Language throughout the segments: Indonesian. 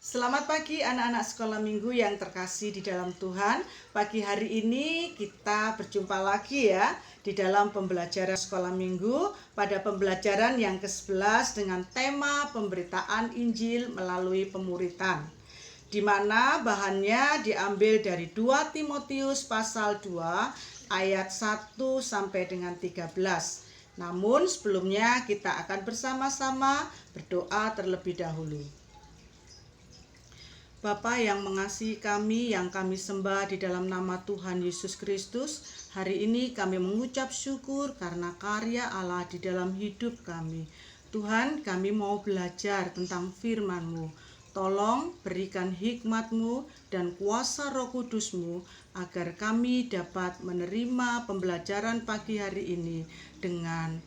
Selamat pagi anak-anak sekolah minggu yang terkasih di dalam Tuhan. Pagi hari ini kita berjumpa lagi ya di dalam pembelajaran sekolah minggu pada pembelajaran yang ke-11 dengan tema pemberitaan Injil melalui pemuritan, di mana bahannya diambil dari 2 Timotius pasal 2 ayat 1 sampai dengan 13. Namun sebelumnya kita akan bersama-sama berdoa terlebih dahulu. Bapa yang mengasihi kami, yang kami sembah di dalam nama Tuhan Yesus Kristus, hari ini kami mengucap syukur karena karya Allah di dalam hidup kami. Tuhan, kami mau belajar tentang firman-Mu. Tolong berikan hikmat-Mu dan kuasa Roh Kudus-Mu agar kami dapat menerima pembelajaran pagi hari ini dengan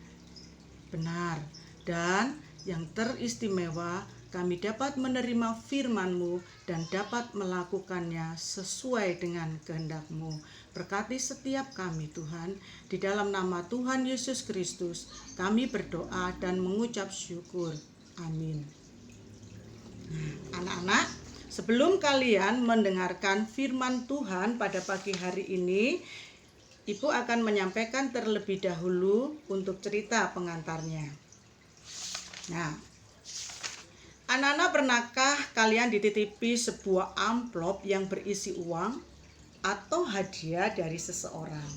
benar. Dan yang teristimewa, kami dapat menerima firman-Mu dan dapat melakukannya sesuai dengan kehendak-Mu. Berkati setiap kami Tuhan, di dalam nama Tuhan Yesus Kristus, kami berdoa dan mengucap syukur. Amin. Anak-anak, sebelum kalian mendengarkan firman Tuhan pada pagi hari ini, Ibu akan menyampaikan terlebih dahulu untuk cerita pengantarnya. Nah, anak-anak, pernahkah kalian dititipi sebuah amplop yang berisi uang atau hadiah dari seseorang?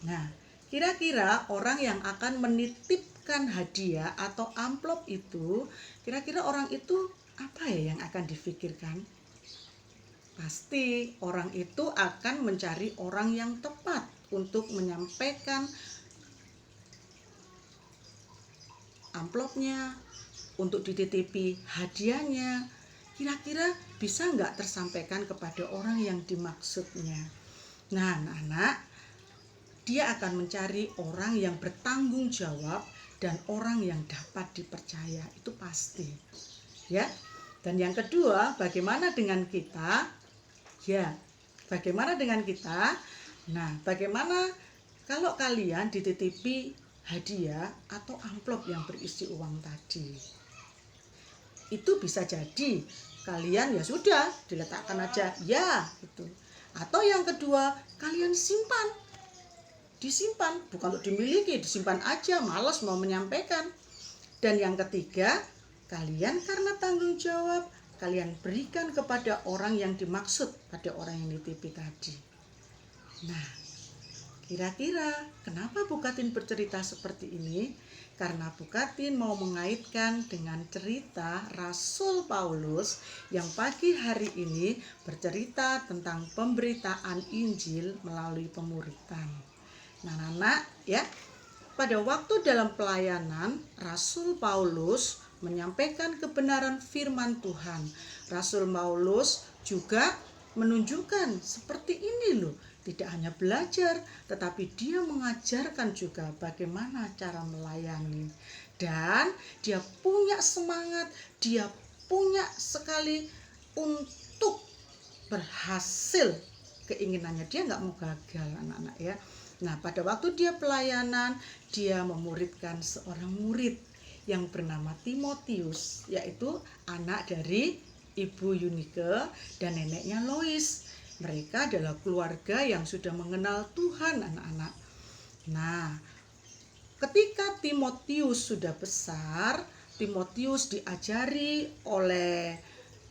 Nah, kira-kira orang yang akan menitipkan hadiah atau amplop itu, kira-kira orang itu apa ya yang akan difikirkan? Pasti orang itu akan mencari orang yang tepat untuk menyampaikan amplopnya, untuk dititipi hadiahnya. Kira-kira bisa nggak tersampaikan kepada orang yang dimaksudnya? Nah, anak-anak, dia akan mencari orang yang bertanggung jawab dan orang yang dapat dipercaya, itu pasti ya. Dan yang kedua, bagaimana dengan kita? Ya, bagaimana dengan kita? Nah, bagaimana kalau kalian dititipi hadiah atau amplop yang berisi uang tadi? Itu bisa jadi kalian ya sudah diletakkan aja ya gitu. Atau yang kedua, kalian disimpan, bukan untuk dimiliki, disimpan aja, malas mau menyampaikan. Dan yang ketiga, kalian karena tanggung jawab, kalian berikan kepada orang yang dimaksud, pada orang yang dititipi tadi. Nah, kira-kira kenapa Bu Katin bercerita seperti ini? Karena Bu Katin mau mengaitkan dengan cerita Rasul Paulus yang pagi hari ini bercerita tentang pemberitaan Injil melalui pemuritan. Nah, anak ya, pada waktu dalam pelayanan, Rasul Paulus menyampaikan kebenaran firman Tuhan. Rasul Paulus juga menunjukkan seperti ini loh. Tidak hanya belajar, tetapi dia mengajarkan juga bagaimana cara melayani. Dan dia punya semangat, dia punya sekali untuk berhasil keinginannya. Dia nggak mau gagal, anak-anak ya. Nah, pada waktu dia pelayanan, dia memuridkan seorang murid yang bernama Timotius, yaitu anak dari Ibu Yunike dan neneknya Lois. Mereka adalah keluarga yang sudah mengenal Tuhan, anak-anak. Nah, ketika Timotius sudah besar, Timotius diajari oleh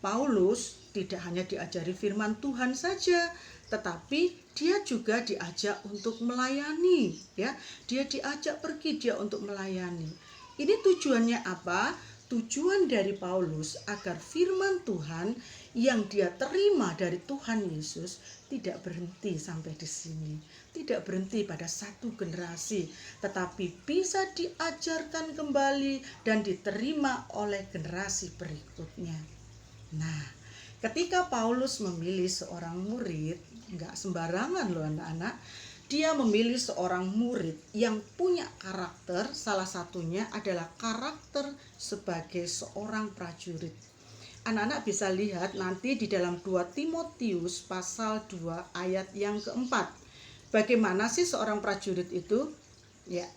Paulus, tidak hanya diajari firman Tuhan saja, tetapi dia juga diajak untuk melayani, ya. Dia diajak pergi dia untuk melayani. Ini tujuannya apa? Tujuan dari Paulus agar firman Tuhan yang dia terima dari Tuhan Yesus tidak berhenti sampai di sini, tidak berhenti pada satu generasi, tetapi bisa diajarkan kembali dan diterima oleh generasi berikutnya. Nah, ketika Paulus memilih seorang murid, nggak sembarangan loh anak-anak. Dia memilih seorang murid yang punya karakter, salah satunya adalah karakter sebagai seorang prajurit. Anak-anak bisa lihat nanti di dalam 2 Timotius pasal 2 ayat yang keempat. Bagaimana sih seorang prajurit itu? Ya,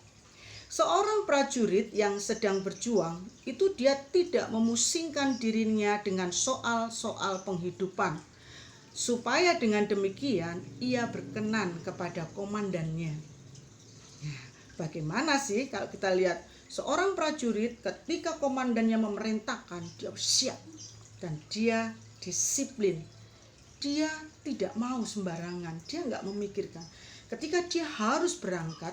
Seorang prajurit yang sedang berjuang itu dia tidak memusingkan dirinya dengan soal-soal penghidupan, supaya dengan demikian ia berkenan kepada komandannya. Nah, bagaimana sih kalau kita lihat seorang prajurit ketika komandannya memerintahkan, dia siap dan dia disiplin. Dia tidak mau sembarangan, dia nggak memikirkan. Ketika dia harus berangkat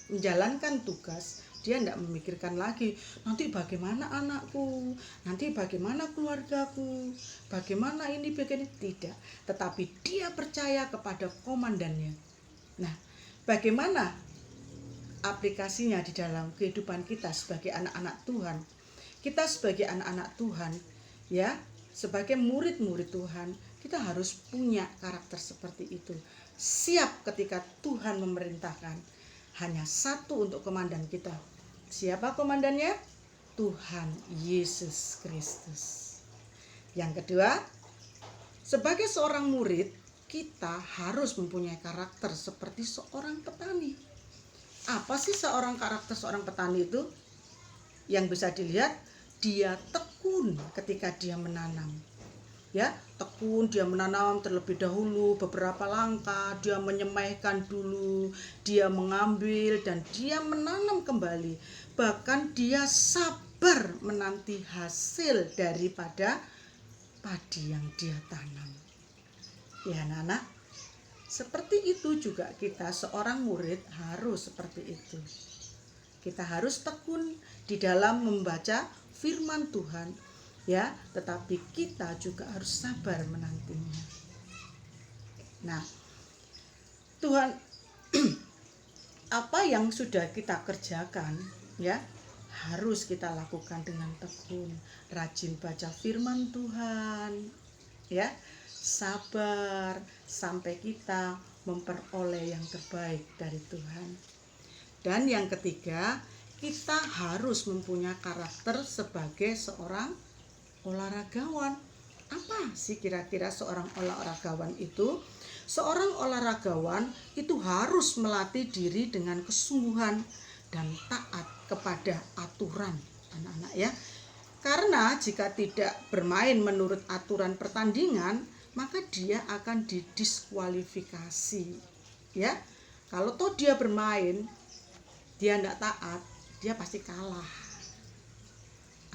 menjalankan tugas, dia tidak memikirkan lagi nanti bagaimana anakku, nanti bagaimana keluargaku, bagaimana ini begini, tidak. Tetapi dia percaya kepada komandannya. Nah, bagaimana aplikasinya di dalam kehidupan kita sebagai anak-anak Tuhan? Kita sebagai anak-anak Tuhan, ya, sebagai murid-murid Tuhan, kita harus punya karakter seperti itu. Siap ketika Tuhan memerintahkan. Hanya satu untuk komandan kita. Siapa komandannya? Tuhan Yesus Kristus. Yang kedua, sebagai seorang murid, kita harus mempunyai karakter seperti seorang petani. Apa sih karakter seorang petani itu? Yang bisa dilihat, dia tekun ketika dia menanam. Ya, tekun, dia menanam terlebih dahulu beberapa langkah, dia menyemaikan dulu, dia mengambil dan dia menanam kembali. Bahkan dia sabar menanti hasil daripada padi yang dia tanam. Ya anak-anak, seperti itu juga kita seorang murid harus seperti itu. Kita harus tekun di dalam membaca firman Tuhan, ya, tetapi kita juga harus sabar menantinya. Nah, Tuhan apa yang sudah kita kerjakan, ya, harus kita lakukan dengan tekun, rajin baca firman Tuhan, ya, sabar sampai kita memperoleh yang terbaik dari Tuhan. Dan yang ketiga, kita harus mempunyai karakter sebagai seorang olahragawan. Apa sih kira-kira seorang olahragawan itu? Seorang olahragawan itu harus melatih diri dengan kesungguhan dan taat kepada aturan, anak-anak ya. Karena jika tidak bermain menurut aturan pertandingan, maka dia akan didiskualifikasi. Ya, kalau toh dia bermain, dia tidak taat, dia pasti kalah.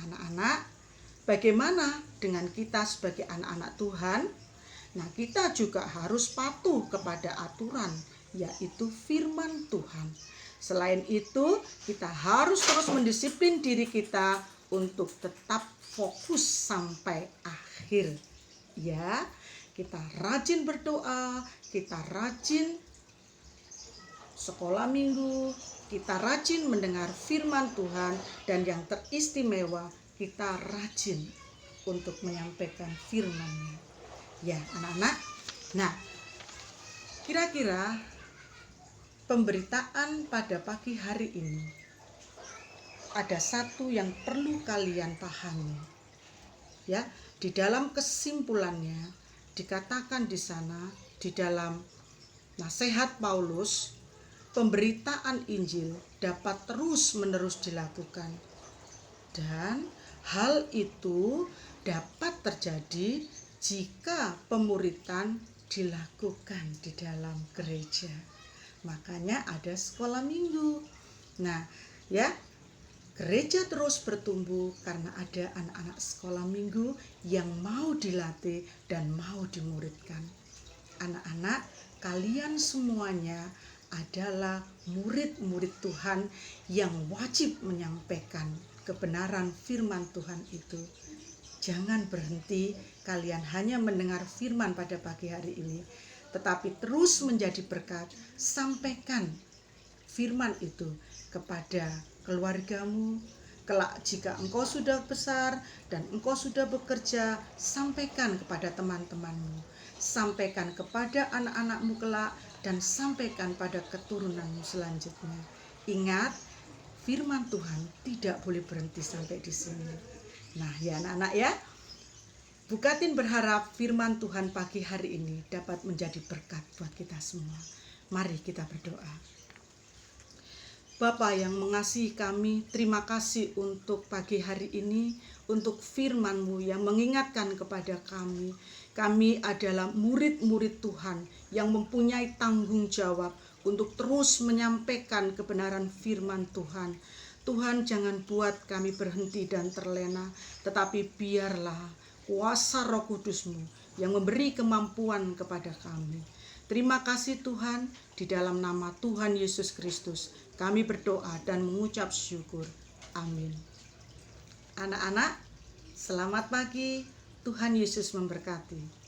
Anak-anak, bagaimana dengan kita sebagai anak-anak Tuhan? Nah, kita juga harus patuh kepada aturan, yaitu firman Tuhan. Selain itu, kita harus terus mendisiplin diri kita untuk tetap fokus sampai akhir. Ya, kita rajin berdoa, kita rajin sekolah minggu, kita rajin mendengar firman Tuhan, dan yang teristimewa, kita rajin untuk menyampaikan firman-Nya. Ya, anak-anak. Nah, kira-kira pemberitaan pada pagi hari ini ada satu yang perlu kalian pahami. Ya, di dalam kesimpulannya dikatakan di sana, di dalam nasihat Paulus, pemberitaan Injil dapat terus-menerus dilakukan. Dan hal itu dapat terjadi jika pemuritan dilakukan di dalam gereja. Makanya ada sekolah minggu. Nah, ya, gereja terus bertumbuh karena ada anak-anak sekolah minggu yang mau dilatih dan mau dimuridkan. Anak-anak, kalian semuanya adalah murid-murid Tuhan yang wajib menyampaikan kebenaran firman Tuhan itu. Jangan berhenti kalian hanya mendengar firman pada pagi hari ini, tetapi terus menjadi berkat. Sampaikan firman itu kepada keluargamu. Kelak jika engkau sudah besar dan engkau sudah bekerja, sampaikan kepada teman-temanmu, sampaikan kepada anak-anakmu kelak, dan sampaikan pada keturunanmu selanjutnya. Ingat, firman Tuhan tidak boleh berhenti sampai di sini. Nah, ya anak-anak ya, Bukatin berharap firman Tuhan pagi hari ini dapat menjadi berkat buat kita semua. Mari kita berdoa. Bapa yang mengasihi kami, terima kasih untuk pagi hari ini, untuk firman-Mu yang mengingatkan kepada kami. Kami adalah murid-murid Tuhan yang mempunyai tanggung jawab untuk terus menyampaikan kebenaran firman Tuhan. Tuhan, jangan buat kami berhenti dan terlena, tetapi biarlah kuasa Roh Kudus-Mu yang memberi kemampuan kepada kami. Terima kasih Tuhan, di dalam nama Tuhan Yesus Kristus kami berdoa dan mengucap syukur. Amin. Anak-anak, selamat pagi. Tuhan Yesus memberkati.